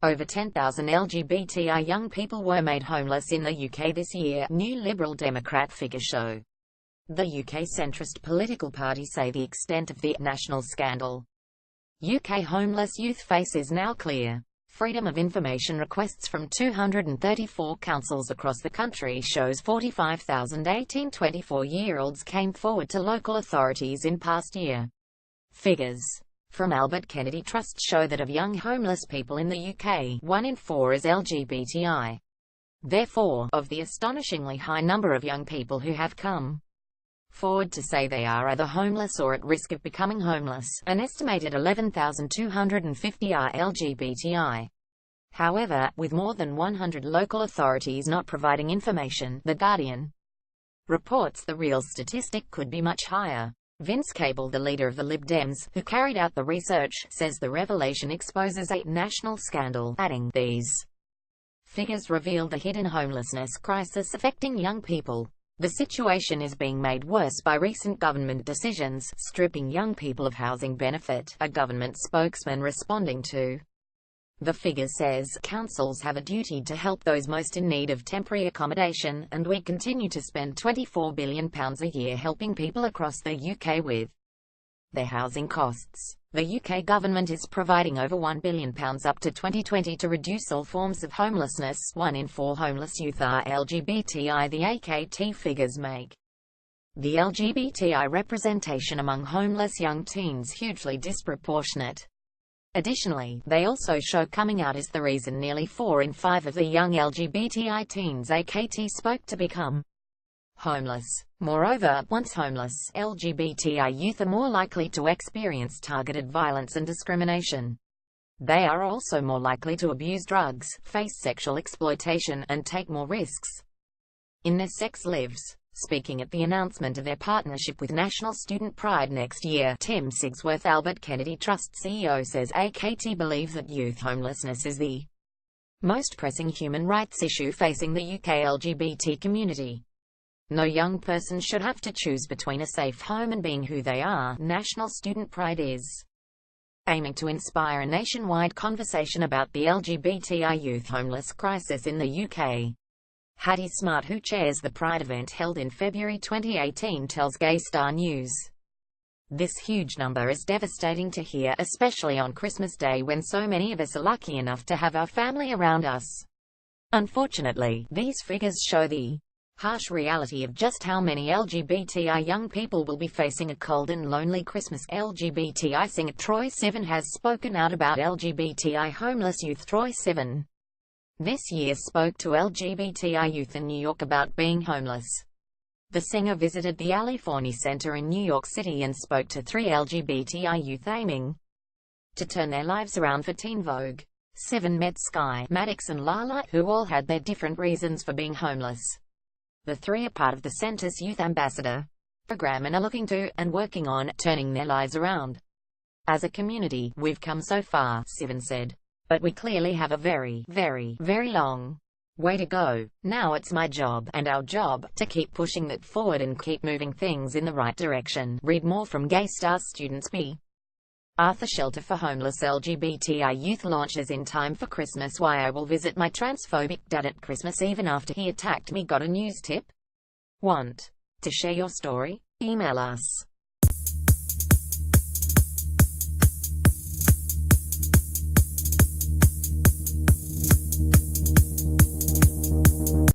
Over 10,000 LGBTI young people were made homeless in the UK this year, new Liberal Democrat figures show. The UK centrist political party say the extent of the national scandal UK homeless youth face is now clear. Freedom of information requests from 234 councils across the country shows 45,000 18-24-year-olds came forward to local authorities in past year. Figures from Albert Kennedy Trust show that of young homeless people in the UK, 1 in 4 is LGBTI. Therefore, of the astonishingly high number of young people who have come forward to say they are either homeless or at risk of becoming homeless, an estimated 11,250 are LGBTI. However, with more than 100 local authorities not providing information, The Guardian reports the real statistic could be much higher. Vince Cable, the leader of the Lib Dems, who carried out the research, says the revelation exposes a national scandal, adding, "These figures reveal the hidden homelessness crisis affecting young people. The situation is being made worse by recent government decisions, stripping young people of housing benefit," a government spokesman responding to the figure says, "Councils have a duty to help those most in need of temporary accommodation, and we continue to spend £24 billion a year helping people across the UK with their housing costs." The UK government is providing over £1 billion up to 2020 to reduce all forms of homelessness. 1 in 4 homeless youth are LGBTI, the AKT figures make the LGBTI representation among homeless young teens hugely disproportionate. Additionally, they also show coming out is the reason nearly 4 in 5 of the young LGBTI teens AKT spoke to become homeless. Moreover, once homeless, LGBTI youth are more likely to experience targeted violence and discrimination. They are also more likely to abuse drugs, face sexual exploitation, and take more risks in their sex lives. Speaking at the announcement of their partnership with National Student Pride next year, Tim Sigsworth, Albert Kennedy Trust CEO, says AKT believes that youth homelessness is the most pressing human rights issue facing the UK LGBT community. No young person should have to choose between a safe home and being who they are. National Student Pride is aiming to inspire a nationwide conversation about the LGBTI youth homeless crisis in the UK. Hattie Smart, who chairs the Pride event held in February 2018, tells Gay Star News, "This huge number is devastating to hear, especially on Christmas Day when so many of us are lucky enough to have our family around us. Unfortunately, these figures show the harsh reality of just how many LGBTI young people will be facing a cold and lonely Christmas." LGBTI singer Troye Sivan has spoken out about LGBTI homeless youth. Troye Sivan this year spoke to LGBTI youth in New York about being homeless. The singer visited the Ali Forney Center in New York City and spoke to 3 LGBTI youth aiming to turn their lives around for Teen Vogue. Sivan met Sky, Maddox and Lala, who all had their different reasons for being homeless. The 3 are part of the center's Youth Ambassador program and are looking to, and working on, turning their lives around. "As a community, we've come so far," Sivan said. "But we clearly have a very, very, very long way to go. Now it's my job, and our job, to keep pushing that forward and keep moving things in the right direction." Read more from Gay Star students. B. Arthur Shelter for homeless LGBTI youth launches in time for Christmas. "Why I will visit my transphobic dad at Christmas even after he attacked me." Got a news tip? Want to share your story? Email us